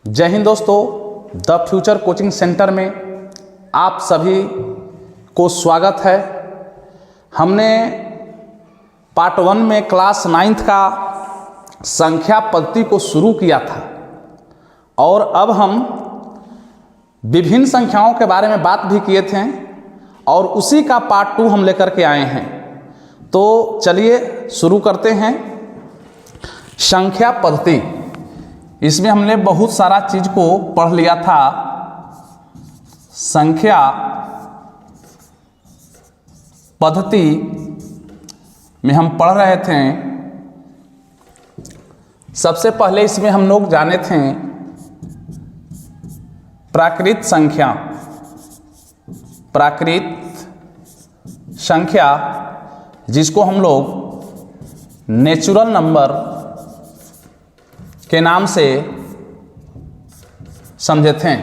जय हिंद दोस्तों, the future coaching centre में आप सभी को स्वागत है। हमने पार्ट 1 में क्लास 9th का संख्या पद्धति को शुरू किया था और अब हम विभिन्न संख्याओं के बारे में बात भी किए थे और उसी का पार्ट 2 हम लेकर के आए हैं। तो चलिए शुरू करते हैं। संख्या पद्धति, इसमें हमने बहुत सारा चीज को पढ़ लिया था। संख्या पद्धति में हम पढ़ रहे थे, सबसे पहले इसमें हम लोग जाने थे प्राकृत संख्या। प्राकृत संख्या जिसको हम लोग नेचुरल नंबर के नाम से समझे थे।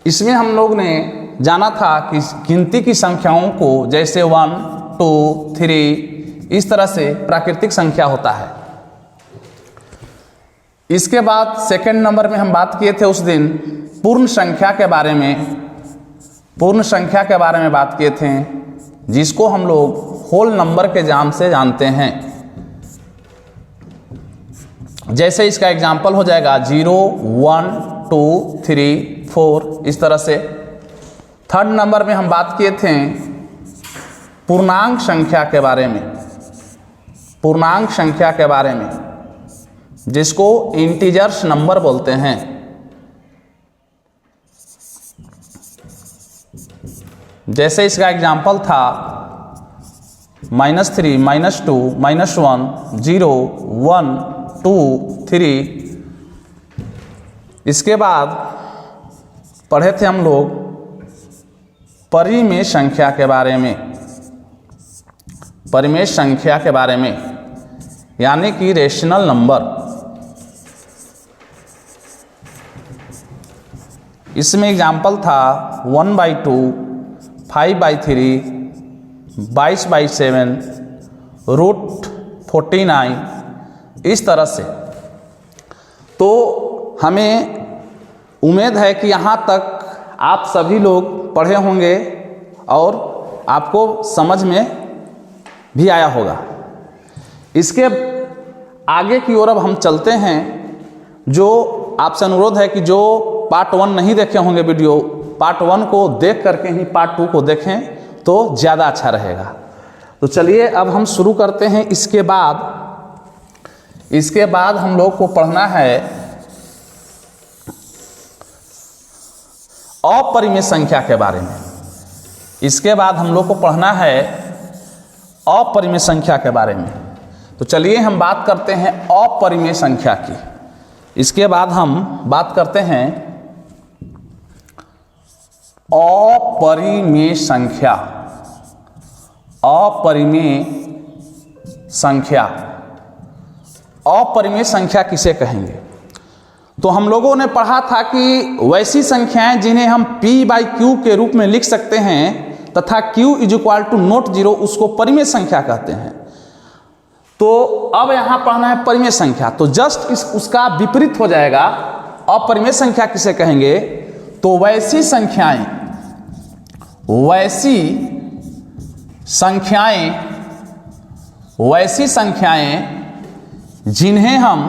इसमें हम लोग ने जाना था कि गिनती की संख्याओं को जैसे 1, 2, 3 इस तरह से प्राकृतिक संख्या होता है। इसके बाद सेकंड नंबर में हम बात किए थे उस दिन पूर्ण संख्या के बारे में। पूर्ण संख्या के बारे में बात किए थे जिसको हम लोग होल नंबर के नाम से जानते हैं। जैसे इसका एग्जाम्पल हो जाएगा 0, 1, 2, 3, 4 इस तरह से। थर्ड नंबर में हम बात किए थे पूर्णांक संख्या के बारे में। पूर्णांक संख्या के बारे में जिसको इंटीजर्स नंबर बोलते हैं। जैसे इसका एग्जाम्पल था -3, -2, -1, 0, 1, 2, 3। इसके बाद पढ़े थे हम लोग परिमेय संख्या के बारे में। परिमेय संख्या के बारे में यानी कि रेशनल नंबर। इसमें एग्जाम्पल था 1/2, 5/3, 22/7, √49 इस तरह से। तो हमें उम्मीद है कि यहाँ तक आप सभी लोग पढ़े होंगे और आपको समझ में भी आया होगा। इसके आगे की ओर अब हम चलते हैं। जो आपसे अनुरोध है कि जो पार्ट 1 नहीं देखे होंगे वीडियो, पार्ट 1 को देख करके ही पार्ट 2 को देखें तो ज़्यादा अच्छा रहेगा। तो चलिए अब हम शुरू करते हैं। इसके बाद हम लोग को पढ़ना है अपरिमेय संख्या के बारे में। इसके बाद हम लोग को पढ़ना है अपरिमेय संख्या के बारे में। तो चलिए हम बात करते हैं अपरिमेय संख्या की। इसके बाद हम बात करते हैं अपरिमेय संख्या। अपरिमेय संख्या, अपरिमेय संख्या किसे कहेंगे? तो हम लोगों ने पढ़ा था कि वैसी संख्याएं जिन्हें हम p/q के रूप में लिख सकते हैं तथा q = ≠0 उसको परिमेय संख्या कहते हैं। तो अब यहां पढ़ना है परिमेय संख्या। तो जस्ट उसका विपरीत हो जाएगा। अपरिमेय संख्या किसे कहेंगे? तो वैसी संख्याएं जिन्हें हम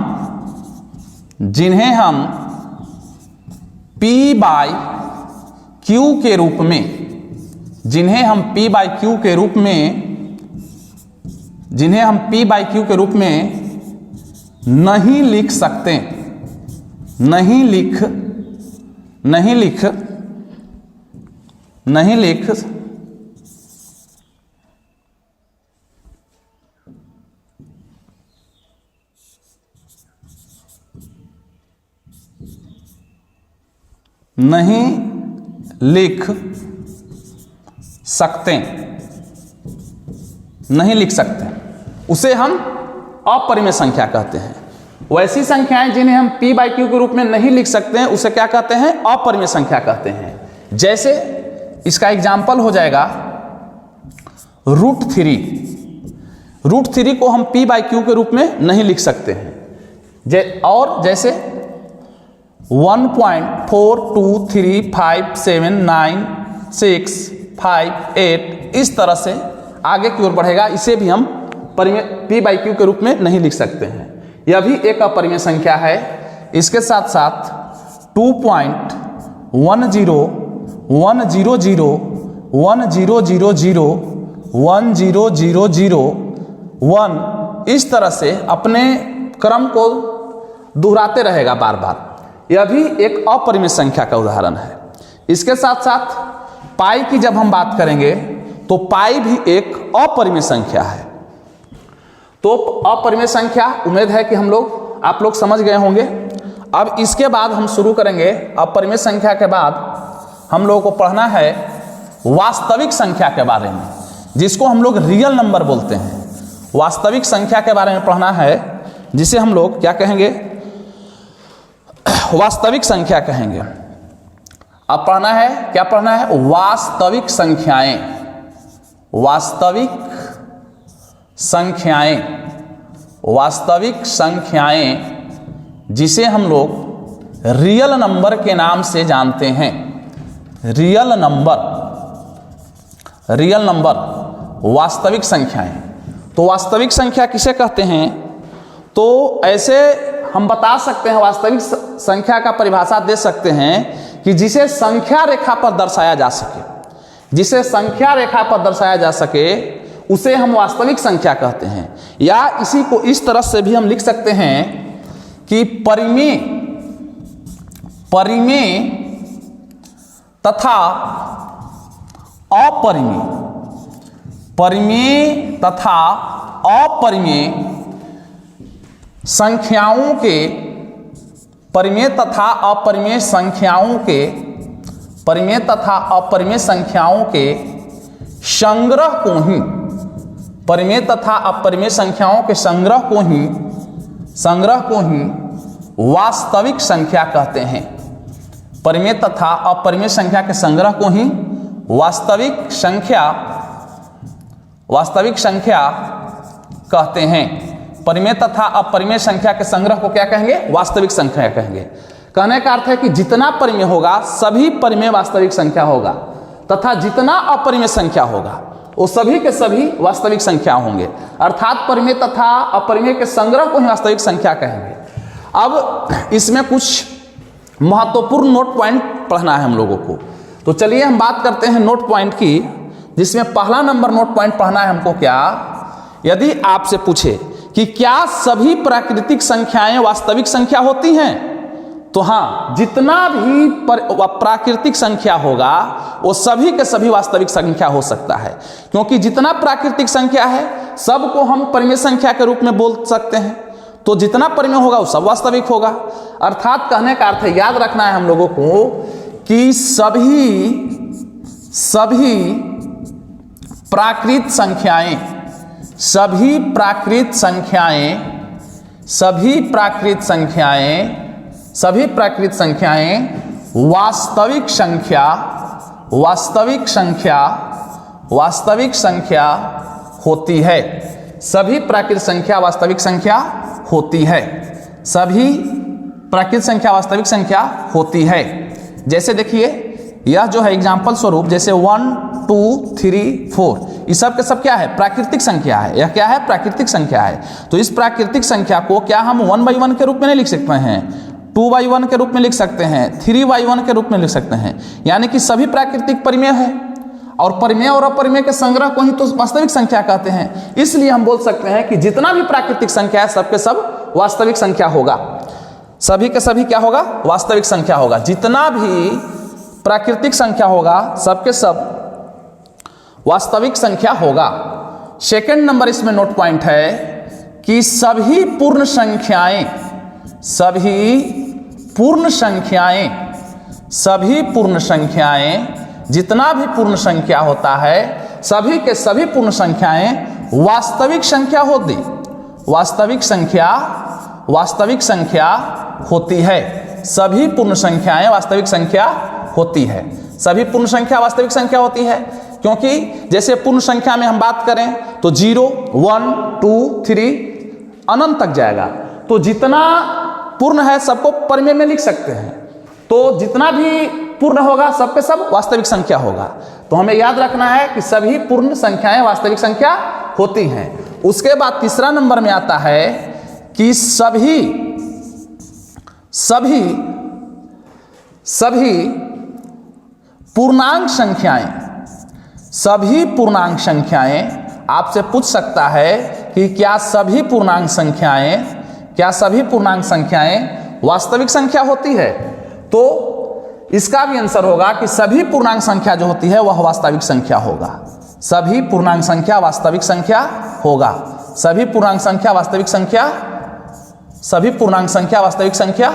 p/q के रूप में, नहीं लिख सकते, नहीं लिख सकते, उसे हम अपरिमेय संख्या कहते हैं। वैसी संख्याएं जिन्हें हम p/q के रूप में नहीं लिख सकते हैं उसे क्या कहते हैं? अपरिमेय संख्या कहते हैं। जैसे इसका एग्जाम्पल हो जाएगा √3। √3 को हम p/q के रूप में नहीं लिख सकते हैं। और जैसे 1.42357965 इस तरह से आगे की ओर बढ़ेगा। इसे भी हम परिमेय p/q के रूप में नहीं लिख सकते हैं, यह भी एक अपरिमेय संख्या है। इसके साथ साथ 2.101001000100001 इस तरह से अपने क्रम को दोहराते रहेगा बार बार। यह भी एक अपरिमेय संख्या का उदाहरण है। इसके साथ साथ पाई की जब हम बात करेंगे तो पाई भी एक अपरिमेय संख्या है। तो अपरिमेय संख्या, उम्मीद है कि आप लोग समझ गए होंगे। अब इसके बाद हम शुरू करेंगे, अपरिमेय संख्या के बाद हम लोगों को पढ़ना है वास्तविक संख्या के बारे में, जिसको हम लोग रियल नंबर बोलते हैं। वास्तविक संख्या के बारे में पढ़ना है, जिसे हम लोग क्या कहेंगे, वास्तविक संख्या कहेंगे। अब पढ़ना है, क्या पढ़ना है, वास्तविक संख्याएं। वास्तविक संख्याएं, वास्तविक संख्याएं जिसे हम लोग रियल नंबर के नाम से जानते हैं। रियल नंबर, रियल नंबर, वास्तविक संख्याएं। तो वास्तविक संख्या किसे कहते हैं? तो ऐसे हम बता सकते हैं, वास्तविक संख्या का परिभाषा दे सकते हैं कि जिसे संख्या रेखा पर दर्शाया जा सके, जिसे संख्या रेखा पर दर्शाया जा सके उसे हम वास्तविक संख्या कहते हैं। या इसी को इस तरह से भी हम लिख सकते हैं कि परिमेय, परिमेय तथा अपरिमेय, परिमेय तथा अपरिमेय संख्याओं के, परिमेय तथा अपरिमेय संख्याओं के, परिमेय तथा अपरिमेय संख्याओं के संग्रह को ही, परिमेय तथा अपरिमेय संख्याओं के संग्रह को ही वास्तविक संख्या कहते हैं। परिमेय तथा अपरिमेय संख्या के संग्रह को ही वास्तविक संख्या कहते हैं। परिमेय तथा अपरिमेय संख्या के संग्रह को क्या कहेंगे? वास्तविक संख्या कहेंगे। कहने का अर्थ है कि जितना परिमेय होगा सभी परिमेय वास्तविक संख्या होगा, तथा जितना अपरिमेय संख्या होगा वो सभी के सभी वास्तविक संख्या होंगे। अर्थात परिमेय तथा अपरिमेय के संग्रह को ही वास्तविक संख्या कहेंगे। अब इसमें कुछ महत्वपूर्ण नोट पॉइंट पढ़ना है हम लोगों को। तो चलिए हम बात करते हैं नोट पॉइंट की, जिसमें पहला नंबर नोट पॉइंट पढ़ना है हमको। क्या, यदि आपसे पूछे कि क्या सभी प्राकृतिक संख्याएं वास्तविक संख्या होती हैं, तो हाँ, जितना भी प्राकृतिक संख्या होगा वो सभी के सभी वास्तविक संख्या हो सकता है। क्योंकि जितना प्राकृतिक संख्या है सबको हम परिमेय संख्या के रूप में बोल सकते हैं। तो जितना परिमेय होगा वो सब वास्तविक होगा। अर्थात कहने का अर्थ है, याद रखना है हम लोगों को कि सभी प्राकृत संख्याएं, सभी प्राकृत संख्याएं वास्तविक संख्या होती है। सभी प्राकृत संख्या वास्तविक संख्या होती है। सभी प्राकृत संख्या वास्तविक संख्या होती है। जैसे देखिए, यह जो है एग्जाम्पल स्वरूप, जैसे 1 2 3 4, ये सब के सब क्या है? प्राकृतिक संख्या है। यह क्या है? प्राकृतिक संख्या है। तो इस प्राकृतिक संख्या को क्या हम 1/1 के रूप में नहीं लिख सकते हैं, 2/1 के रूप में लिख सकते हैं, 3/1 के रूप में लिख सकते हैं। यानी कि सभी प्राकृतिक परिमेय है, और परिमेय और अपरिमेय के संग्रह को ही तो वास्तविक संख्या कहते हैं। इसलिए हम बोल सकते हैं कि जितना भी प्राकृतिक संख्या है सबके सब वास्तविक संख्या होगा। सभी के सभी क्या होगा? वास्तविक संख्या होगा। जितना भी प्राकृतिक संख्या होगा सबके सब वास्तविक संख्या होगा। सेकंड नंबर इसमें नोट पॉइंट है कि सभी पूर्ण संख्याएं, जितना भी पूर्ण संख्या होता है सभी के सभी पूर्ण संख्याएं वास्तविक संख्या होती, वास्तविक संख्या होती है। सभी पूर्ण संख्याएं वास्तविक संख्या होती है। सभी पूर्ण संख्या वास्तविक संख्या होती है, क्योंकि जैसे पूर्ण संख्या में हम बात करें तो 0 1 2 3 अनंत तक जाएगा। तो जितना पूर्ण है सबको परिमेय में लिख सकते हैं, तो जितना भी पूर्ण होगा सब पे सब वास्तविक संख्या होगा। तो हमें याद रखना है कि सभी पूर्ण संख्याएं वास्तविक संख्या होती हैं। उसके बाद तीसरा नंबर में आता है कि सभी पूर्णांक संख्याएं, सभी पूर्णांक संख्याएं आपसे पूछ सकता है कि क्या सभी पूर्णांक संख्याएं वास्तविक संख्या होती है? तो इसका भी आंसर होगा कि सभी पूर्णांक संख्या जो होती है वह वास्तविक संख्या होगा। सभी पूर्णांक संख्या वास्तविक संख्या होगा। सभी पूर्णांक संख्या वास्तविक संख्या, सभी पूर्णांक संख्या वास्तविक संख्या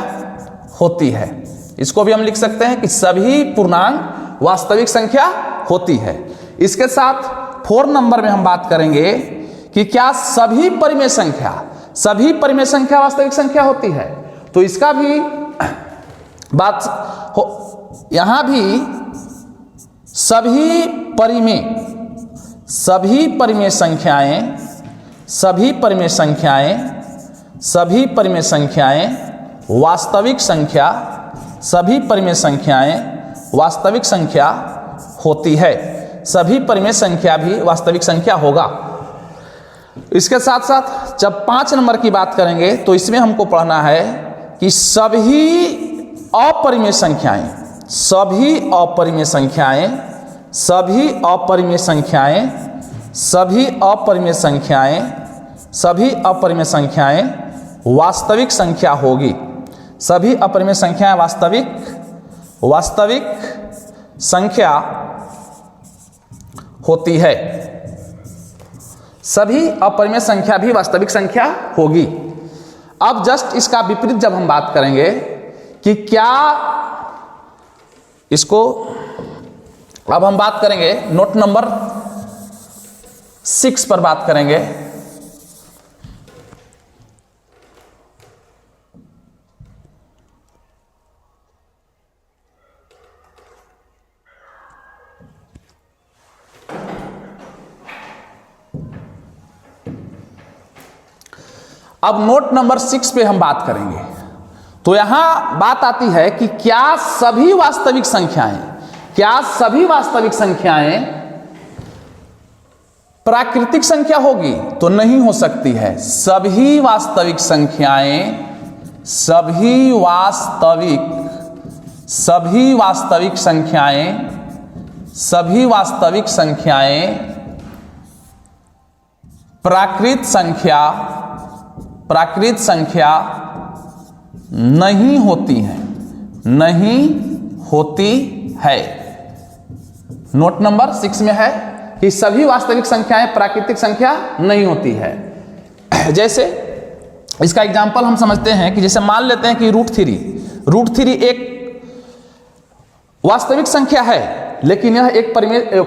होती है। इसको भी हम लिख सकते हैं कि सभी पूर्णांक वास्तविक संख्या होती है। इसके साथ 4 नंबर में हम बात करेंगे कि क्या सभी परिमेय संख्या वास्तविक संख्या होती है? तो इसका भी बात हो, यहां भी सभी परिमेय संख्याएं वास्तविक संख्या होती है। सभी परिमेय संख्या भी वास्तविक संख्या होगा। इसके साथ साथ जब 5 नंबर की बात करेंगे तो इसमें हमको पढ़ना है कि सभी अपरिमेय संख्याएं वास्तविक संख्या होगी। सभी अपरिमेय संख्याएं वास्तविक संख्या होती है। सभी अपरिमेय संख्या भी वास्तविक संख्या होगी। अब जस्ट इसका विपरीत जब हम बात करेंगे कि क्या इसको, अब हम बात करेंगे नोट नंबर 6 पर बात करेंगे। अब नोट नंबर 6 पे हम बात करेंगे। तो यहां बात आती है कि क्या सभी वास्तविक संख्याएं प्राकृतिक संख्या होगी? तो नहीं हो सकती है। सभी वास्तविक संख्याएं प्राकृत संख्या नहीं होती है। नोट नंबर 6 में है कि सभी वास्तविक संख्याएं प्राकृतिक संख्या नहीं होती है। जैसे इसका एग्जांपल हम समझते हैं कि जैसे मान लेते हैं कि √3 एक वास्तविक संख्या है, लेकिन यह एक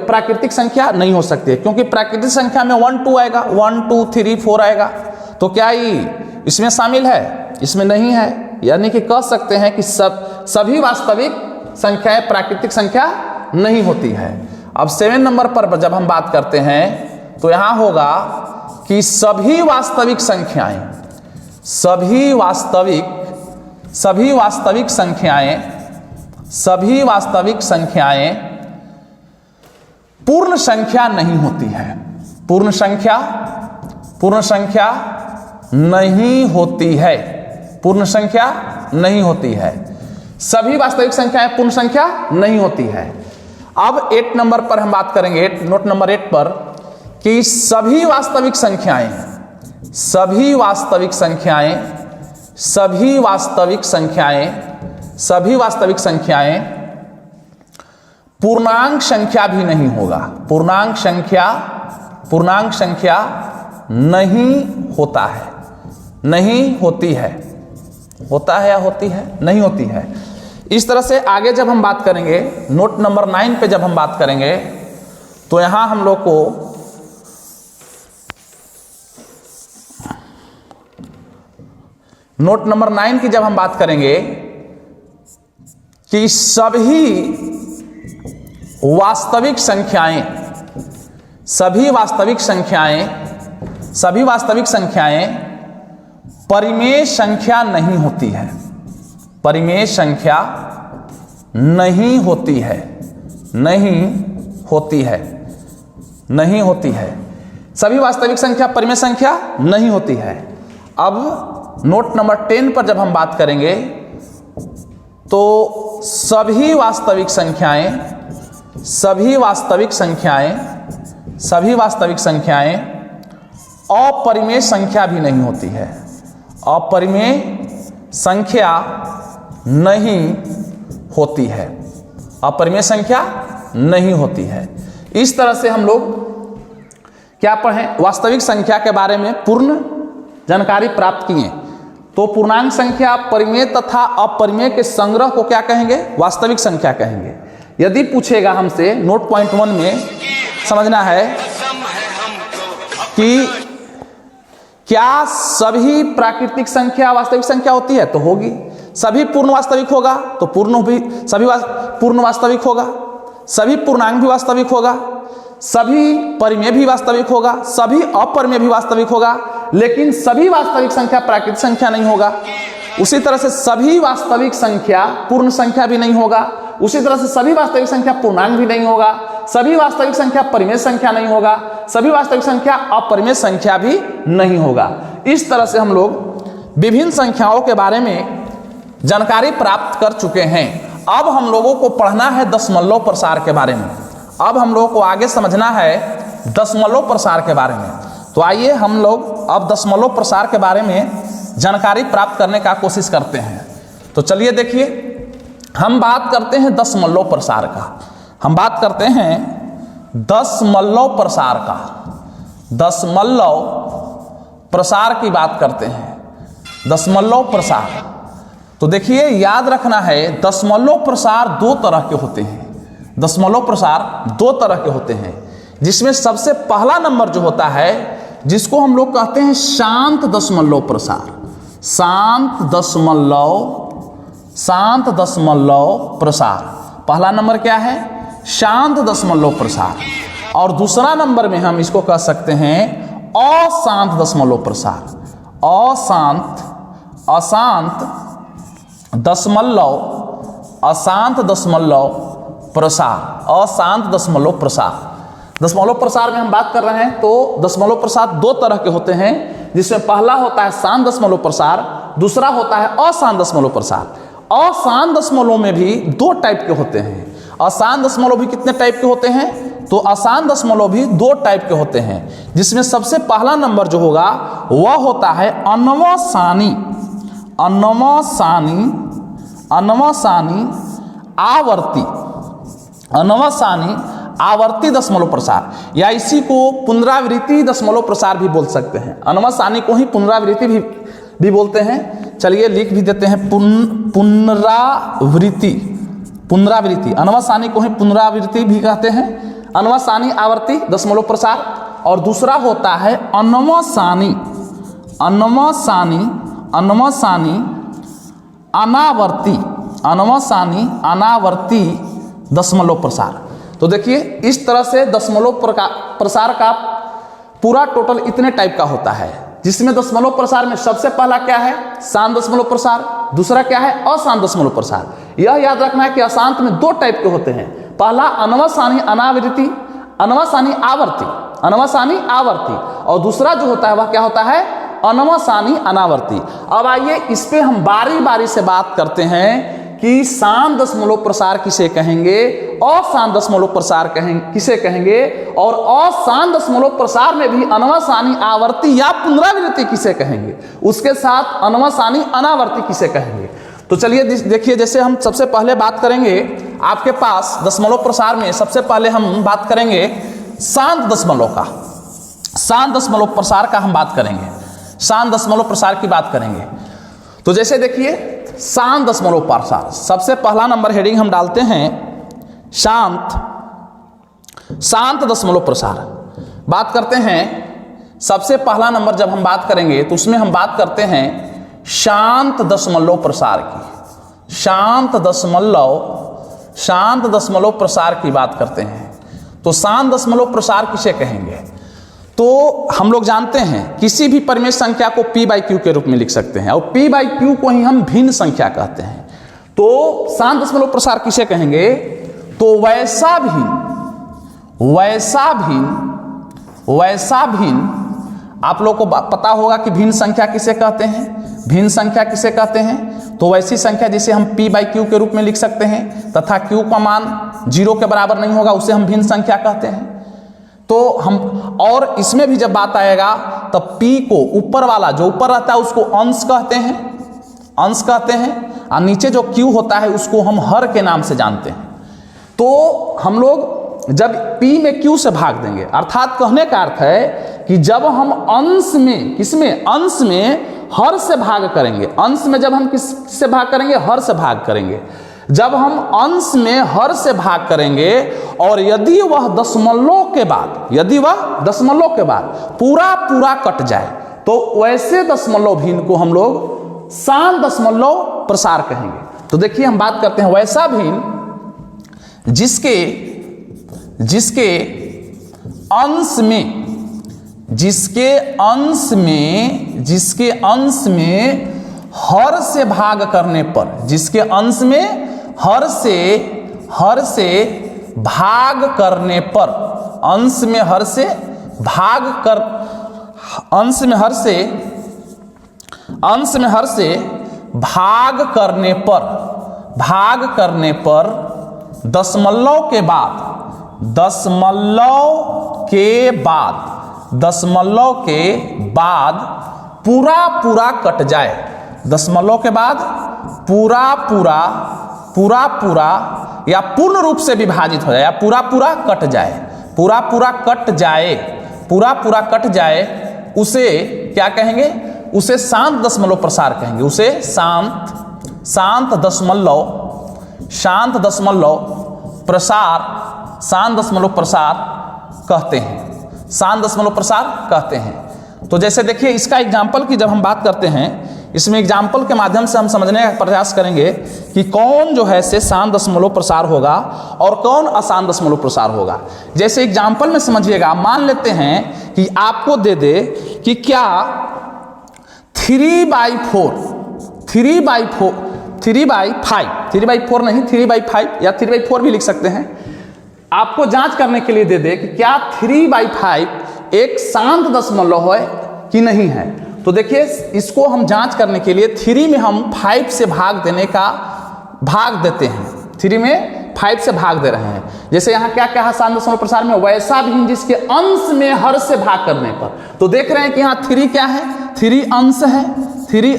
प्राकृतिक संख्या नहीं हो सकती, क्योंकि प्राकृतिक संख्या में 1 2 आएगा, 1 2 3 4 आएगा। तो क्या ये इसमें शामिल है? इसमें नहीं है। यानी कि कह सकते हैं कि सभी वास्तविक संख्याएं प्राकृतिक संख्या नहीं होती है। अब 7 नंबर पर जब हम बात करते हैं तो यहां होगा कि सभी वास्तविक संख्याएं पूर्ण संख्या नहीं होती है। पूर्ण संख्या नहीं होती है। सभी वास्तविक संख्याएं पूर्ण संख्या नहीं होती है। अब 8 नंबर पर हम बात करेंगे, नोट नंबर 8 पर, कि सभी वास्तविक संख्याएं पूर्णांक संख्या भी नहीं होगा। पूर्णांक संख्या नहीं होता है, नहीं होती है। होता है या होती है? नहीं होती है। इस तरह से आगे जब हम बात करेंगे, नोट नंबर 9 पे जब हम बात करेंगे तो यहां हम लोग को नोट नंबर 9 की जब हम बात करेंगे कि सभी वास्तविक संख्याएं परिमेय संख्या नहीं होती है, परिमेय संख्या नहीं होती है, नहीं होती है, नहीं होती है। सभी वास्तविक संख्या परिमेय संख्या नहीं होती है। अब नोट नंबर 10 पर जब हम बात करेंगे तो सभी वास्तविक संख्याएं, सभी वास्तविक संख्याएं, सभी वास्तविक संख्याएं अपरिमेय संख्या भी नहीं होती है, अपरिमेय संख्या नहीं होती है, अपरिमेय संख्या नहीं होती है। इस तरह से हम लोग क्या पढ़ें, वास्तविक संख्या के बारे में पूर्ण जानकारी प्राप्त किए। तो पूर्णांक संख्या, परिमेय तथा अपरिमेय के संग्रह को क्या कहेंगे, वास्तविक संख्या कहेंगे। यदि पूछेगा हमसे नोट पॉइंट 1 में समझना है कि क्या सभी प्राकृतिक संख्या वास्तविक संख्या होती है, तो होगी। सभी पूर्ण वास्तविक होगा तो पूर्ण भी, सभी पूर्ण वास्तविक होगा, सभी पूर्णांक भी वास्तविक होगा, सभी परिमेय भी वास्तविक होगा, सभी अपरिमेय भी वास्तविक होगा, लेकिन सभी वास्तविक संख्या प्राकृतिक संख्या नहीं होगा। उसी तरह से सभी वास्तविक संख्या पूर्ण संख्या भी नहीं होगा, उसी तरह से सभी वास्तविक संख्या पूर्णांक भी नहीं होगा, सभी वास्तविक संख्या परिमेय संख्या नहीं होगा, सभी वास्तविक संख्या अपरिमेय संख्या भी नहीं होगा। इस तरह से हम लोग विभिन्न संख्याओं के बारे में जानकारी प्राप्त कर चुके हैं। अब हम लोगों को पढ़ना है दशमलव प्रसार के बारे में। अब हम लोगों को आगे समझना है दशमलव प्रसार के बारे में। तो आइए हम लोग अब दशमलव प्रसार के बारे में जानकारी प्राप्त करने का कोशिश करते हैं। तो चलिए देखिए, हम बात करते हैं दशमलव प्रसार का, हम बात करते हैं दशमलव प्रसार का, दशमलव प्रसार की बात करते हैं, दशमलव प्रसार। तो देखिए याद रखना है दशमलव प्रसार दो तरह के होते हैं, दशमलव प्रसार दो तरह के होते हैं, जिसमें सबसे पहला नंबर जो होता है जिसको हम लोग कहते हैं शांत दशमलव प्रसार, शांत दशमलव प्रसार। पहला नंबर क्या है, शांत दशमलव प्रसार। और दूसरा नंबर में हम इसको कह सकते हैं अशांत दशमलव प्रसार, अशांत दशमलव प्रसार, अशांत दशमलव प्रसार। दशमलव प्रसार में हम बात कर रहे हैं तो दशमलव प्रसार दो तरह के होते हैं, जिसमें पहला होता है शांत दशमलव प्रसार, दूसरा होता है अशांत दशमलव प्रसार। अशांत दशमलव में भी दो टाइप के होते हैं। अशांत दशमलव भी कितने टाइप के होते हैं, तो अशांत दशमलव भी दो टाइप के होते हैं, जिसमें सबसे पहला नंबर जो होगा वह होता है अनवसानी आवर्ती दशमलव प्रसार, या इसी को पुनरावृत्ति दशमलव प्रसार भी बोल सकते हैं। अनवसानी को ही पुनरावृत्ति भी बोलते हैं। चलिए लिख भी देते हैं, पुनरावृत्ति, अनवसानी को ही पुनरावृत्ति भी कहते हैं। अनवसानी आवर्ती दशमलव प्रसार, और दूसरा होता है अनवसानी अनावर्ती दशमलव प्रसार। तो देखिए इस तरह से दशमलव प्रसार का पूरा टोटल इतने टाइप का होता है, जिसमें दशमलव प्रसार में सबसे पहला क्या है, शांत दशमलव प्रसार, दूसरा क्या है, अशांत दशमलव प्रसार। यह याद रखना है कि अशांत में दो टाइप के होते हैं, पहला अनवसानी आवर्ती, और दूसरा जो होता है वह क्या होता है, अनवसानी अनावर्ती। अब आइए इस पे हम बारी बारी से बात करते हैं कि शांत दशमलव प्रसार किसे कहेंगे, अशांत दशमलव प्रसार किसे कहेंगे, और अशांत दशमलव प्रसार में भी अनवसानी आवर्ती या पुनरावृत्ति किसे कहेंगे, उसके साथ अनवसानी अनावर्ती किसे कहेंगे। तो चलिए देखिए, जैसे हम सबसे पहले बात करेंगे आपके पास दशमलव प्रसार में, सबसे पहले हम बात करेंगे शांत दशमलव का, शांत दशमलव प्रसार का हम बात करेंगे, शांत दशमलव प्रसार की बात करेंगे। तो जैसे देखिए शांत दशमलव प्रसार, सबसे पहला नंबर हेडिंग हम डालते हैं शांत दशमलव प्रसार। बात करते हैं सबसे पहला नंबर जब हम बात करेंगे तो उसमें हम बात करते हैं शांत दशमलव प्रसार की, शांत दशमलव प्रसार की बात करते हैं। तो शांत दशमलव प्रसार किसे कहेंगे, तो हम लोग जानते हैं किसी भी परिमेय संख्या को p बाई क्यू के रूप में लिख सकते हैं और p बाई क्यू को ही हम भिन्न संख्या कहते हैं। तो शांत दशमलव प्रसार किसे कहेंगे? तो वैसा भिन्न आप लोग को पता होगा कि भिन्न संख्या किसे कहते हैं। भिन्न संख्या किसे कहते हैं? तो वैसी संख्या जिसे हम p बाई क्यू के रूप में लिख सकते हैं तथा q का मान 0 के बराबर नहीं होगा, उसे हम भिन्न संख्या कहते हैं। तो हम और इसमें भी जब बात आएगा तब p को ऊपर वाला जो ऊपर रहता है उसको अंश कहते हैं और नीचे जो q होता है उसको हम हर के नाम से जानते हैं। तो हम लोग जब p में q से भाग देंगे, अर्थात कहने का अर्थ है कि जब हम अंश में किसमें अंश में हर से भाग करेंगे, अंश में जब हम किससे भाग करेंगे? हर से भाग करेंगे। जब हम अंश में हर से भाग करेंगे और यदि वह दशमलव के बाद पूरा कट जाए तो वैसे दशमलव भिन्न को हम लोग शांत दशमलव प्रसार कहेंगे। तो देखिए हम बात करते हैं वैसा भिन्न जिसके अंश में हर से भाग करने पर, जिसके अंश में हर से भाग करने पर, अंश में हर से भाग करने पर दशमलव के बाद पूरा कट जाए। दशमलव के बाद पूरा या पूर्ण रूप से विभाजित हो जाए या पूरा कट जाए, उसे क्या कहेंगे? उसे शांत दशमलव प्रसार कहेंगे। उसे शांत दशमलव प्रसार कहते हैं। तो जैसे देखिए इसका एग्जाम्पल की जब हम बात करते हैं, इसमें एग्जाम्पल के माध्यम से हम समझने का प्रयास करेंगे कि कौन जो है से शांत दशमलव प्रसार होगा और कौन अशांत दशमलव प्रसार होगा। जैसे एग्जाम्पल में समझिएगा, मान लेते हैं कि आपको दे दे कि क्या 3/4 या 3/4 भी लिख सकते हैं। आपको जांच करने के लिए दे दे कि क्या 3/5 एक शांत दशमलव है कि नहीं है। तो देखिए इसको हम जांच करने के लिए 3 में हम 5 से भाग देते हैं। 3 में 5 से भाग दे रहे हैं। जैसे यहाँ क्या क्या है शांत दशमलव प्रसार में? वैसा भी जिसके अंश में हर से भाग करने पर। तो देख रहे हैं कि यहाँ 3 क्या है? 3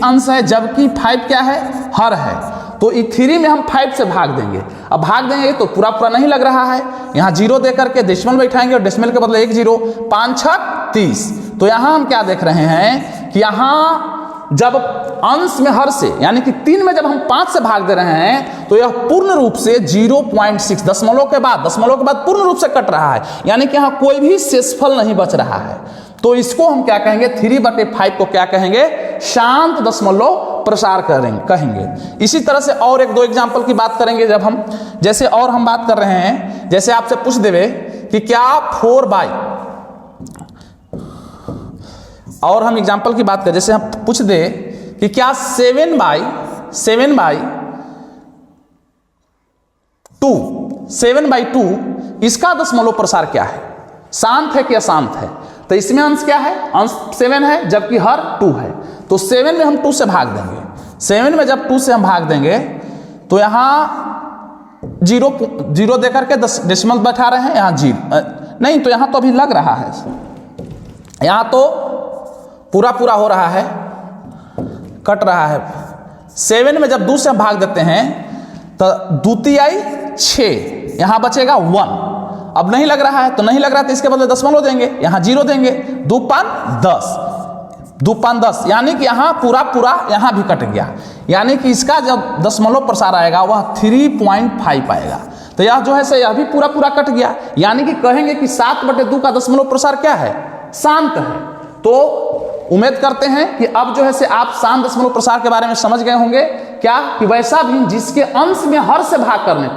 अंश है जबकि 5 क्या है? हर है। तो 3 में हम 5 से भाग देंगे। अब भाग देंगे तो पूरा नहीं लग रहा है। यहाँ 0 दे करके डेसिमल बैठाएंगे और डेसिमल के बदले 1 0, 5 6 30। तो यहाँ हम क्या देख रहे हैं कि यहाँ जब अंश में हर से यानी कि 3 में जब हम 5 से भाग दे रहे हैं तो यह पूर्ण रूप से 0.6 दशमलव के बाद पूर्ण रूप से कट रहा है, यानी कि यहाँ कोई भी शेषफल नहीं बच रहा है। तो इसको हम क्या कहेंगे? 3/5 को क्या कहेंगे? शांत दशमलव प्रसार कहेंगे। इसी तरह से और 1-2 एग्जाम्पल की बात करेंगे। जब हम जैसे और हम बात कर रहे हैं, जैसे आपसे पूछ देवे कि क्या 4/, और हम एग्जाम्पल की बात करें, जैसे हम पूछ दे कि क्या 7/2 इसका दशमलव प्रसार क्या है? शांत है कि अशांत है? तो इसमें अंश क्या है? अंश 7 है जबकि हर 2 है। तो 7 में हम 2 से भाग देंगे। 7 में जब 2 से हम भाग देंगे तो यहाँ 0 देकर के डेसिमल बैठा रहे हैं, यहाँ 0 नहीं, तो यहाँ तो अभी लग रहा है, यहाँ तो पूरा हो रहा है, कट रहा है। 7 में जब 2 से हम भाग देते हैं तो 2×3 6, यहाँ बचेगा 1। अब नहीं लग रहा है तो नहीं लग रहा है, तो इसके बदले दशमलव देंगे, यहाँ 0 देंगे। 2×5 10, यानी कि यहाँ पूरा यहाँ भी कट गया, यानी कि इसका जब दशमलव प्रसार आएगा वह 3.5 आएगा। तो यह जो है से यह भी पूरा कट गया, यानी कि कहेंगे कि 7/2 का दशमलव प्रसार क्या है? शांत है। तो उम्मीद करते हैं कि अब जो है से आप शांत दशमलव प्रसार के बारे में समझ गए होंगे। क्या कि वैसा भिन्न जिसके अंश में हर से भाग करने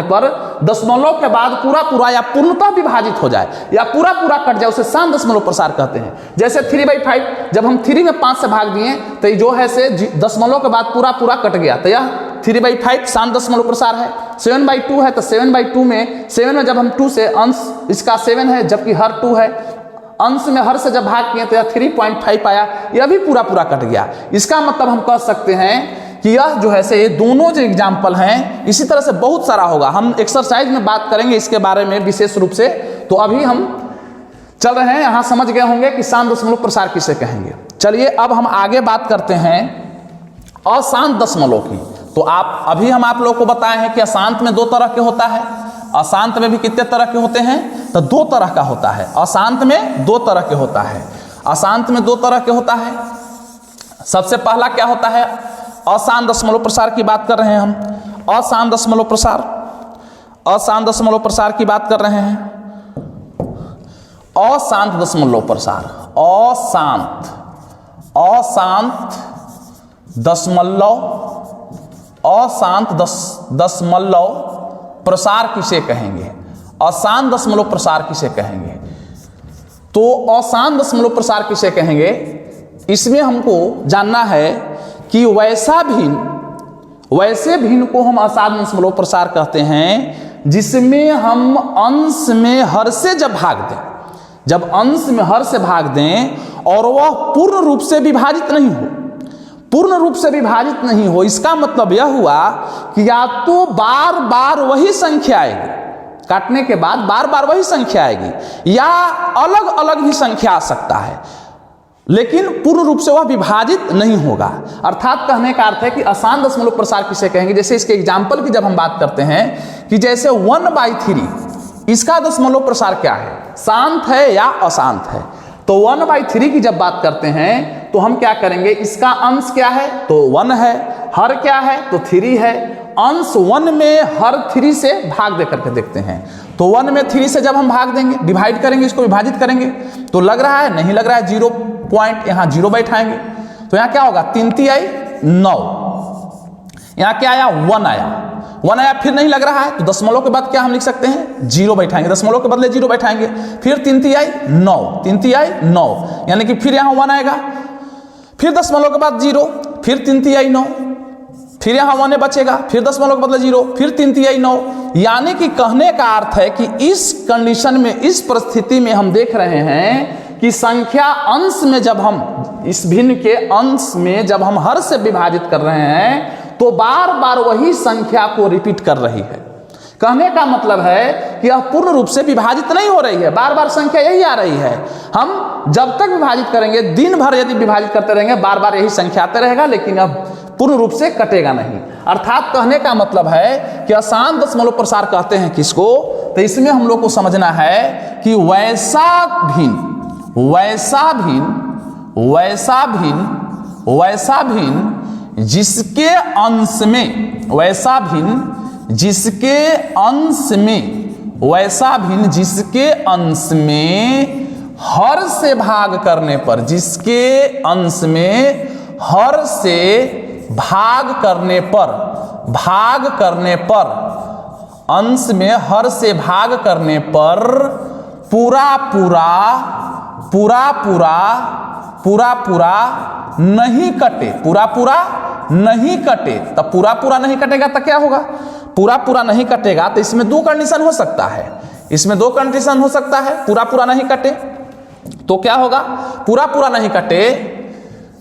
पर दशमलव के बाद पूरा पूरा या पूर्णतः विभाजित हो जाए या पूरा पूरा कट जाए, उसे शांत दशमलव प्रसार कहते हैं। जैसे 3/5, जब हम 3 में 5 से भाग दिए तो ये जो है से दशमलव के बाद पूरा पूरा कट गया, तो यह 3/5 शांत दशमलव प्रसार है। 7/2 है तो 7/2 में 7 में जब हम 2 से अंश इसका 7 है, जबकि हर 2 है, अंश में हर से जब भाग किए तो यह 3.5 आया, यह भी पूरा पूरा कट गया। इसका मतलब हम कह सकते हैं कि यह जो है से ये दोनों जो एग्जाम्पल हैं, इसी तरह से बहुत सारा होगा। हम एक्सरसाइज में बात करेंगे इसके बारे में विशेष रूप से। तो अभी हम चल रहे हैं, यहाँ समझ गए होंगे कि शांत दशमलव प्रसार किसे कहेंगे। चलिए अब हम आगे बात करते हैं अशांत दशमलव की। तो अभी हम आप लोगों को बताए हैं कि अशांत में 2 तरह के होता है, अशांत में भी कितने तरह के होते हैं, तो 2 तरह का होता है। अशांत में 2 तरह के होता है, अशांत में 2 तरह के होता है। सबसे पहला क्या होता है, अशांत दशमलव प्रसार की बात कर रहे हैं हम। अशांत दशमलव प्रसार, अशांत दशमलव प्रसार की बात कर रहे हैं। अशांत दशमलव प्रसार, अशांत दशमलव, अशांत दशमलव प्रसार किसे कहेंगे, अशांत दशमलव प्रसार किसे कहेंगे। तो अशांत दशमलव प्रसार किसे कहेंगे, इसमें हमको जानना है कि वैसे भिन्न को हम अशांत दशमलव प्रसार कहते हैं जिसमें हम अंश में हर से जब भाग दें, जब अंश में हर से भाग दें और वह पूर्ण रूप से विभाजित नहीं हो, पूर्ण रूप से विभाजित नहीं हो। इसका मतलब यह हुआ कि या तो बार बार वही संख्या आएगी, काटने के बाद बार बार वही संख्या आएगी, या अलग अलग भी संख्या आ सकता है, लेकिन पूर्ण रूप से वह विभाजित नहीं होगा। अर्थात कहने का अर्थ है कि अशांत दशमलव प्रसार किसे कहेंगे। जैसे इसके एग्जाम्पल की जब हम बात करते हैं कि जैसे 1/3, इसका दशमलव प्रसार क्या है, शांत है या अशांत है। तो 1/3 की जब बात करते हैं तो हम क्या करेंगे, इसका अंश क्या है, तो 1 है, हर क्या है, तो 3 है। अंश 1 में हर 3 से भाग दे करके देखते हैं। तो 1 में 3 से जब हम भाग देंगे, डिवाइड करेंगे, इसको विभाजित करेंगे, तो लग रहा है, नहीं लग रहा है, 0 पॉइंट यहाँ 0 बैठाएंगे, तो यहाँ क्या होगा, 3 3 आई 9, यहाँ क्या आया, 1 आया, 1 आया, फिर नहीं लग रहा है, तो दशमलव के बाद क्या हम लिख सकते हैं, 0 बैठाएंगे, दशमलव के बदले 0 बैठाएंगे, फिर 3 3 आई 9, 3 3 आई 9, यानी कि फिर यहाँ 1 आएगा, फिर दशमलव के बाद 0, फिर 3 3 आई 9, फिर यहाँ 1 बचेगा, फिर दशमलव के बदले 0, फिर 3 3 आई 9। यानी कि कहने का अर्थ है कि इस कंडीशन में, इस परिस्थिति में हम देख रहे हैं कि संख्या अंश में जब हम, इस भिन्न के अंश में जब हम हर से विभाजित कर रहे हैं तो बार बार वही संख्या को रिपीट कर रही है। कहने का मतलब है कि यह पूर्ण रूप से विभाजित नहीं हो रही है, बार बार संख्या यही आ रही है। हम जब तक विभाजित करेंगे, दिन भर यदि विभाजित करते रहेंगे, बार बार यही संख्या आते रहेगा, लेकिन अब पूर्ण रूप से कटेगा नहीं। अर्थात कहने का मतलब है कि अशांत दशमलव प्रसार कहते हैं किसको, तो इसमें हम लोग को समझना है कि वैसा भिन्न जिसके अंश में, वैसा भिन्न जिसके अंश में हर से भाग करने पर, जिसके अंश में हर से भाग करने पर, अंश में हर से भाग करने पर पूरा पूरा नहीं कटे, पूरा पूरा नहीं कटे। तब पूरा पूरा नहीं कटेगा तो क्या होगा, पूरा पूरा नहीं कटेगा तो इसमें 2 कंडीशन हो सकता है, इसमें 2 कंडीशन हो सकता है। पूरा पूरा नहीं कटे तो क्या होगा, पूरा पूरा नहीं कटे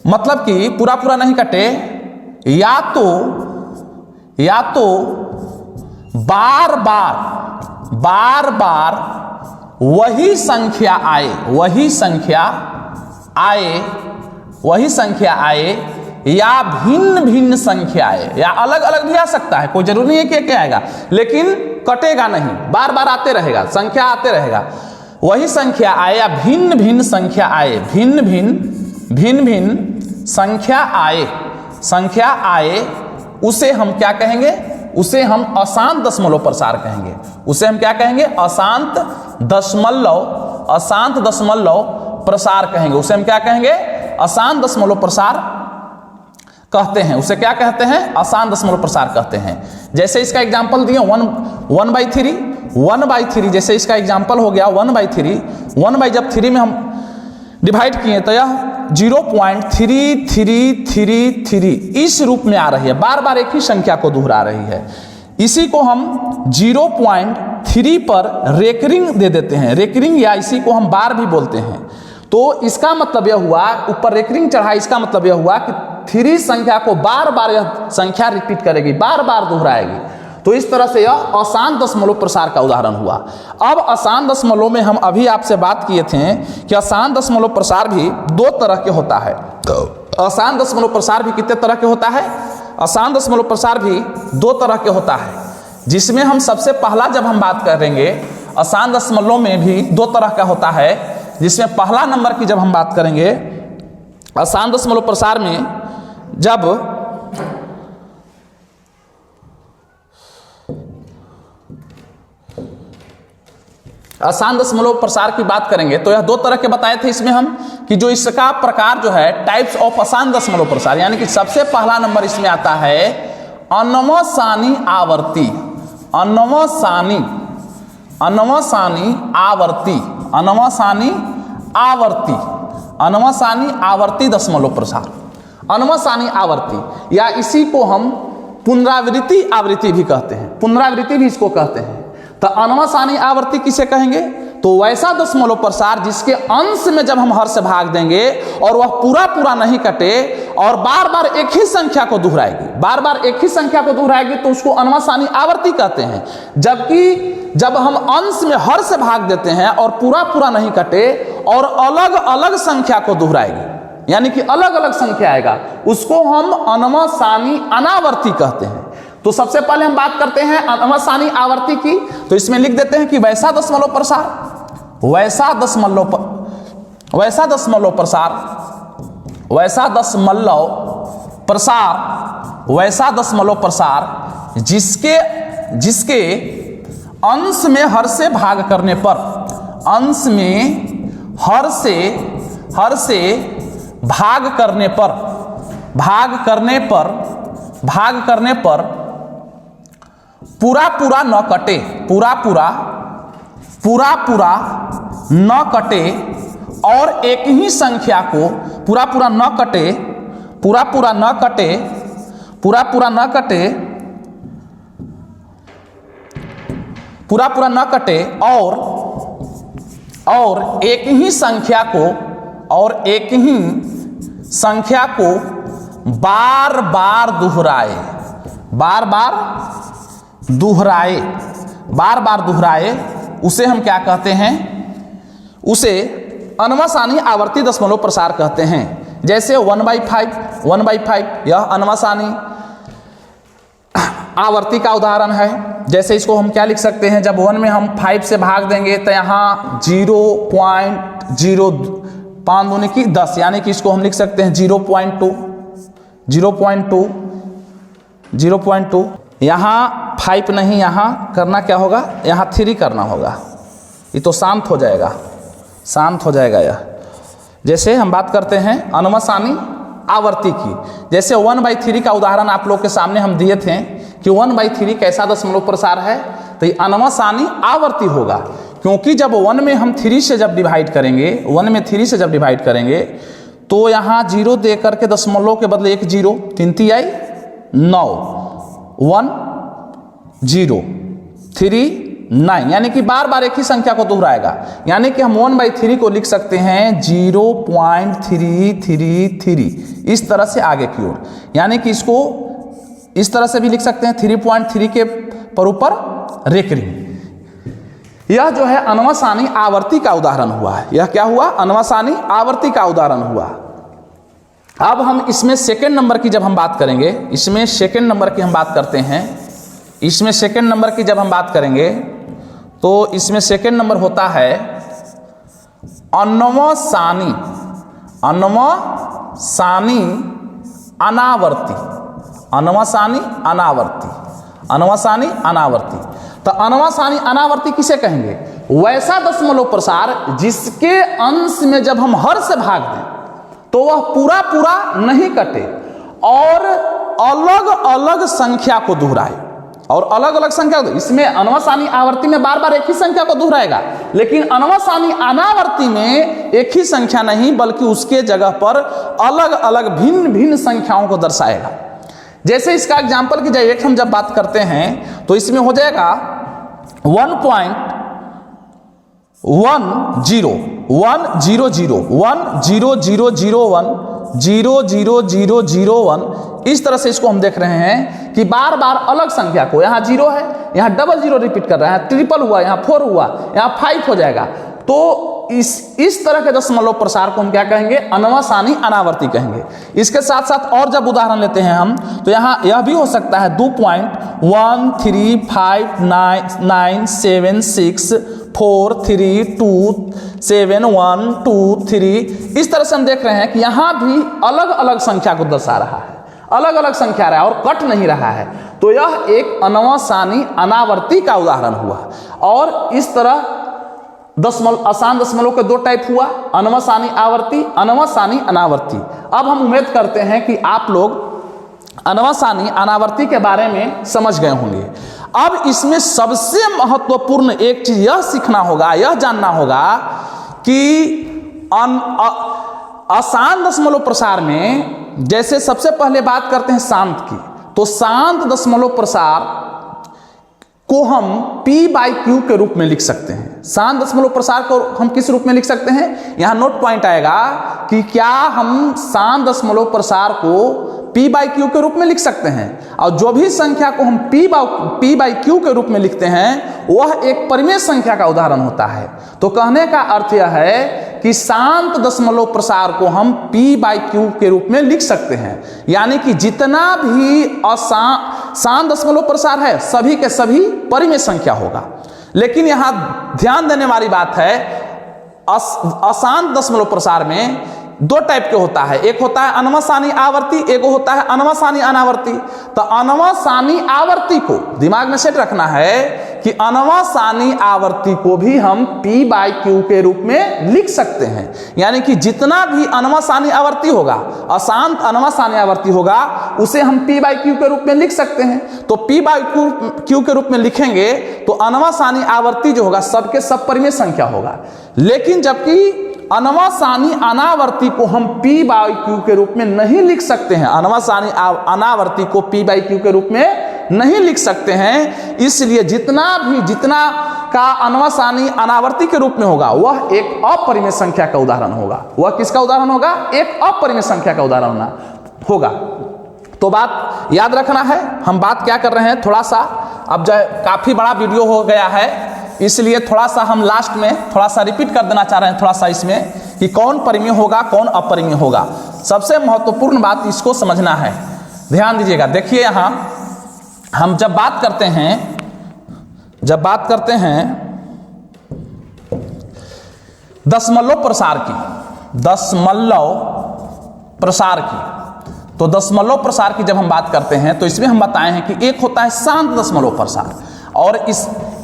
मतलब कि पूरा पूरा नहीं कटे, या तो बार बार वही संख्या आए, या भिन्न भिन्न संख्या आए, या अलग अलग भी आ सकता है, कोई जरूरी नहीं है कि क्या आएगा, लेकिन कटेगा नहीं, बार बार आते रहेगा, संख्या आते रहेगा। वही संख्या आए या भिन्न भिन्न संख्या आए, भिन्न भिन्न संख्या आए, उसे हम क्या कहेंगे, उसे हम अशांत दशमलव प्रसार कहेंगे। उसे हम क्या कहेंगे, अशांत दशमलव प्रसार कहेंगे। उसे हम क्या कहेंगे, अशांत दशमलव प्रसार कहते हैं, उसे क्या कहते हैं, आसान दशमलव प्रसार कहते हैं। जैसे इसका एग्जाम्पल दिए 1/3, जैसे इसका एग्जाम्पल हो गया 1/3, 1 जब 3 में हम डिवाइड किए तो यह 0.3333 इस रूप में आ रही है, बार बार एक ही संख्या को दोहरा रही है। इसी को हम 0.3 पर रेकरिंग दे देते हैं, रेकरिंग या इसी को हम बार भी बोलते हैं। तो इसका मतलब यह हुआ, ऊपर रेकरिंग चढ़ा, इसका मतलब यह हुआ कि 3 संख्या को बार बार यह संख्या रिपीट करेगी, बार बार दोहराएगी। तो इस तरह से यह आसान दशमलव प्रसार का उदाहरण हुआ। अब आसान दशमलव में हम अभी आपसे बात किए थे कि आसान दशमलव प्रसार भी 2 तरह के होता है। आसान दशमलव प्रसार भी कितने तरह के होता है, आसान दशमलव प्रसार भी 2 तरह के होता है, जिसमें हम सबसे पहला जब हम बात करेंगे आसान दशमलव में भी 2 तरह का होता है, जिसमें पहला नंबर की जब हम बात करेंगे आसान दशमलव प्रसार में, जब आसान दशमलव प्रसार की बात करेंगे तो यह 2 तरह के बताए थे इसमें हम, कि जो इसका प्रकार जो है टाइप्स ऑफ आसान दशमलव प्रसार, यानी कि सबसे पहला नंबर इसमें आता है अनवसानी आवर्ती, अनवसानी आवर्ती दशमलव प्रसार, अनवसानी आवर्ती, या इसी को हम पुनरावृत्ति आवृत्ति भी कहते हैं, पुनरावृत्ति भी इसको कहते हैं। तो अनवसानी आवर्ती किसे कहेंगे, तो वैसा दशमलव प्रसार जिसके अंश में जब हम हर से भाग देंगे और वह पूरा पूरा नहीं कटे और बार बार एक ही संख्या को दोहराएगी, बार बार एक ही संख्या को दोहराएगी, तो उसको अनवसानी आवर्ती कहते हैं। जबकि जब हम अंश में हर से भाग देते हैं और पूरा पूरा नहीं कटे और अलग अलग संख्या को दोहराएगी, यानी कि अलग अलग संख्या आएगा, उसको हम अनवसानी अनावर्ती कहते हैं। तो सबसे पहले हम बात करते हैं अनवसानी आवर्ती की, तो इसमें लिख देते हैं कि वैसा दशमलव प्रसार, वैसा दशमलव प्रसार जिसके अंश में हर से भाग करने पर, अंश में हर से भाग करने पर पूरा पूरा न कटे, पूरा पूरा न कटे और एक ही संख्या को पूरा पूरा न कटे और एक ही संख्या को बार बार दोहराए, उसे हम क्या कहते हैं, उसे अनवसानी आवर्ती दशमलव प्रसार कहते हैं। जैसे 1/5 यह अनवसानी आवर्ती का उदाहरण है। जैसे इसको हम क्या लिख सकते हैं, जब 1 में हम 5 से भाग देंगे तो यहाँ 0.05 दूनी की 10, यानी कि इसको हम लिख सकते हैं 0.2। यहाँ 5 नहीं, यहाँ करना क्या होगा, यहाँ 3 करना होगा, ये तो शांत हो जाएगा यह। जैसे हम बात करते हैं अनवसानी आवर्ती की, जैसे 1/3 का उदाहरण आप लोग के सामने हम दिए थे कि 1/3 कैसा दशमलव प्रसार है, तो ये अनवसानी आवर्ती होगा, क्योंकि जब 1 में हम 3 से जब डिवाइड करेंगे, तो यहाँ 0 दे करके दशमलव के बदले 1 0, 3 आई 9, 1 0 3 9, यानी कि बार बार एक ही संख्या को दोहराएगा, यानी कि हम 1/3 को लिख सकते हैं 0.333 इस तरह से आगे की ओर, यानी कि इसको इस तरह से भी लिख सकते हैं 3.3 के पर ऊपर रेकरिंग। यह जो है अनवसानी आवर्ती का उदाहरण हुआ है। यह क्या हुआ, अनवसानी आवर्ती का उदाहरण हुआ। अब हम इसमें सेकंड नंबर की जब हम बात करेंगे, इसमें सेकंड नंबर की हम बात करते हैं, इसमें सेकंड नंबर की जब हम बात करेंगे तो इसमें सेकंड नंबर होता है अनवसानी अनावर्ती, अनवसानी अनावर्ती। तो अनवसानी अनावर्ती किसे कहेंगे, वैसा दशमलव प्रसार जिसके अंश में जब हम हर से भाग दें तो वह पूरा पूरा नहीं कटे और अलग अलग संख्या को दोहराए, और अलग अलग संख्या, इसमें अनवसानी आवर्ती में बार बार एक ही संख्या को दोहराएगा, लेकिन अनवसानी अनावर्ती में एक ही संख्या नहीं बल्कि उसके जगह पर अलग अलग भिन्न भिन्न संख्याओं को दर्शाएगा। जैसे इसका एग्जाम्पल की डायरेक्ट हम जब बात करते हैं तो इसमें हो जाएगा 1.100001 इस तरह से इसको हम देख रहे हैं कि बार बार अलग संख्या को, यहाँ 0 है, यहाँ 00 रिपीट कर रहा है, ट्रिपल हुआ, यहाँ 4 हुआ, यहाँ 5 हो जाएगा। तो इस तरह के दशमलव प्रसार को हम क्या कहेंगे? अनवसानी अनावर्ती कहेंगे। इसके साथ साथ और जब उदाहरण लेते हैं हम तो यहाँ यह भी हो सकता है 2.135976432123। इस तरह से हम देख रहे हैं कि यहाँ भी अलग अलग संख्या को दर्शा रहा है, अलग अलग संख्या रहा है और कट नहीं रहा है। तो यह एक अनवसानी अनावर्ती का उदाहरण हुआ। और इस तरह आसान दशमलव के दो टाइप हुआ, अनवसानी आवर्ती, अनवसानी अनावर्ती। अब हम उम्मीद करते हैं कि आप लोग अनवसानी अनावर्ती के बारे में समझ गए होंगे। अब इसमें सबसे महत्वपूर्ण एक चीज यह सीखना होगा, यह जानना होगा कि आसान दशमलव प्रसार में जैसे सबसे पहले बात करते हैं शांत की, तो शांत दशमलव प्रसार को हम P/Q के रूप में लिख सकते हैं। शांत दशमलव प्रसार को हम किस रूप में लिख सकते हैं? यहां नोट पॉइंट आएगा कि क्या हम शांत दशमलव प्रसार को P/Q के रूप में लिख सकते हैं, और जो भी संख्या को हम P/Q के रूप में लिखते हैं वह एक परिमेय संख्या का उदाहरण होता है। तो कहने का अर्थ यह है कि शांत दशमलव प्रसार को हम P/Q के रूप में लिख सकते हैं, यानी कि जितना भी शांत दशमलव प्रसार है सभी के सभी परिमेय संख्या होगा। लेकिन यहां ध्यान देने वाली बात है, अशांत दशमलव प्रसार में दो टाइप के होता है, एक होता है अनवसानी आवर्ती, एक होता है अनवसानी अनावर्ती। तो अनवसानी आवर्ती को दिमाग में सेट रखना है कि अनवसानी आवर्ती को भी हम P/Q के रूप में लिख सकते हैं, यानी कि जितना भी अनवसानी आवर्ती होगा, अशांत अनवसानी आवर्ती होगा, उसे हम P/Q के रूप में लिख सकते हैं। तो P/Q के रूप में लिखेंगे तो अनवसानी आवर्ती जो होगा सबके सब परिमेय संख्या होगा। लेकिन जबकि अनवसानी अनावर्ती को हम P/Q के रूप में नहीं लिख सकते हैं, अनवसानी अनावर्ती को P/Q के रूप में नहीं लिख सकते हैं, इसलिए जितना का अनवसानी अनावर्ती के रूप में होगा वह एक अपरिमेय संख्या का उदाहरण होगा। वह किसका उदाहरण होगा? एक अपरिमेय संख्या का उदाहरण होगा। तो बात याद रखना है। हम बात क्या कर रहे हैं, थोड़ा सा अब जो काफी बड़ा वीडियो हो गया है, इसलिए थोड़ा सा हम लास्ट में थोड़ा सा रिपीट कर देना चाह रहे हैं, थोड़ा सा इसमें कि कौन परिमेय होगा कौन अपरिमेय होगा। सबसे महत्वपूर्ण बात इसको समझना है, ध्यान दीजिएगा। देखिए यहां हम जब बात करते हैं दशमलव प्रसार की, तो दशमलव प्रसार की जब हम बात करते हैं तो इसमें हम बताए हैं कि एक होता है शांत दशमलव प्रसार और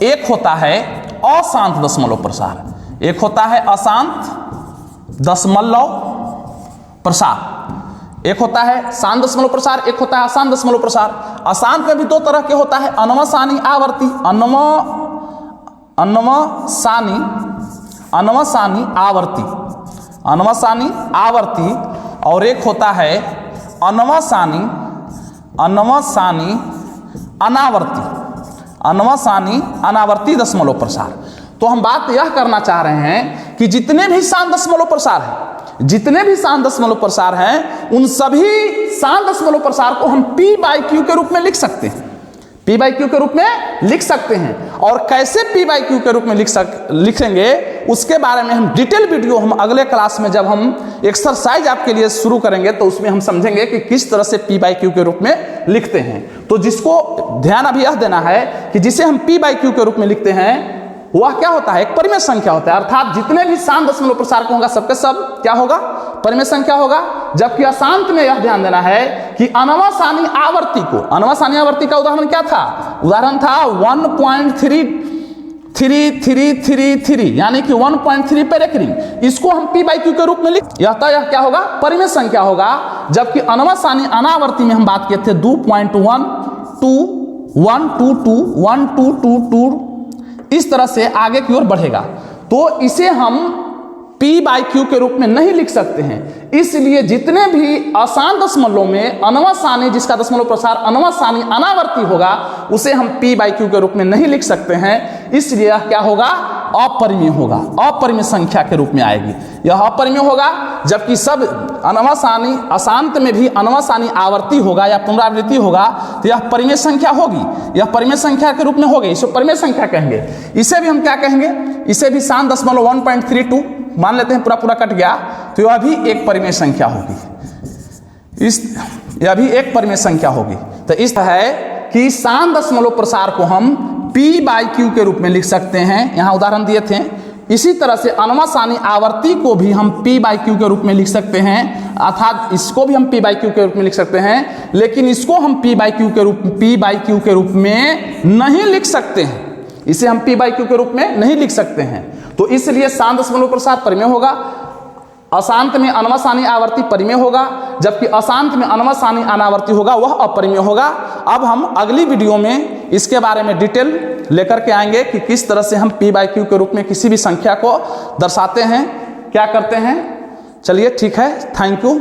एक होता है अशांत दशमलव प्रसार। एक होता है अशांत दशमलव प्रसार, एक होता है शांत दशमलव प्रसार, एक होता है अशांत दशमलव प्रसार। अशांत में भी दो तरह के होता है, अनवसानी आवर्ती, अनवसानी आवर्ती, और एक होता है अनवसानी अनावर्ती दशमलव प्रसार। तो हम बात यह करना चाह रहे हैं कि जितने भी शांत दशमलव प्रसार हैं, उन सभी शांत दशमलव प्रसार को हम P/Q के रूप में लिख सकते हैं, P/Q के रूप में लिख सकते हैं। और कैसे P/Q के रूप में लिखेंगे उसके बारे में हम डिटेल वीडियो हम अगले क्लास में जब हम एक्सरसाइज आपके लिए शुरू करेंगे तो उसमें हम समझेंगे कि किस तरह से P/Q के रूप में लिखते हैं। तो जिसको ध्यान अभी यह देना है कि जिसे हम P/Q के रूप में लिखते हैं वह क्या होता है? एक परिमेय संख्या होता है, अर्थात जितने भी शांत दशमलव प्रसार होगा सबके सब क्या होगा? परिमेय संख्या होगा। जबकि अशांत में यह ध्यान देना है कि अनवसानी आवर्ती का उदाहरण क्या था? उदाहरण था 3333 यानी कि 1.3 पे रेकरिंग, इसको हम पी बाई क्यू के रूप में लिख, यह क्या होगा, परिमेय संख्या होगा। जबकि अनवसानी अनावर्ती में हम बात किए थे 2.1 2 1 2 2 1 2 2 2 इस तरह से आगे की ओर बढ़ेगा, तो इसे हम P बाई क्यू के रूप में नहीं लिख सकते हैं। इसलिए जितने भी आसान दशमलव में अनवसानी, जिसका दशमलव प्रसार अनवसानी अनावर्ती होगा, उसे हम P बाई क्यू के रूप में नहीं लिख सकते हैं। इसलिए यह क्या होगा, अपरिमेय होगा, अपरिमेय संख्या के रूप में आएगी। यह अपरिमेय होगा। जबकि सब अनवसानी अशांत में भी अनवसानी आवर्ती होगा या पुनरावृत्ति होगा, तो यह परिमेय संख्या होगी, यह परिमेय संख्या के रूप में होगी, इसे परिमेय संख्या कहेंगे। इसे भी हम क्या कहेंगे, इसे भी शांत दशमलव 1.32 मान लेते हैं, पूरा कट गया, तो यह भी एक परिमेय संख्या होगी। यह भी एक परिमेय संख्या होगी। तो इस है कि शांत दशमलव प्रसार को हम P बाई क्यू के रूप में लिख सकते हैं, यहाँ उदाहरण दिए थे। इसी तरह से अनवसानी आवर्ती को भी हम P बाई क्यू के रूप में लिख सकते हैं, अर्थात इसको भी हम P बाई क्यू के रूप में लिख सकते हैं, लेकिन इसको हम P बाई क्यू के रूप में नहीं लिख सकते हैं। इसे हम P बाई क्यू के रूप में नहीं लिख सकते हैं। तो इसलिए शांत दशमलव प्रसार परिमेय होगा, अशांत में अनवसानी आवर्ती परिमेय होगा, जबकि अशांत में अनवसानी अनावर्ती होगा वह अपरिमेय होगा। अब हम अगली वीडियो में इसके बारे में डिटेल लेकर के आएंगे कि किस तरह से हम P बाई क्यू के रूप में किसी भी संख्या को दर्शाते हैं, क्या करते हैं। चलिए ठीक है, थैंक यू।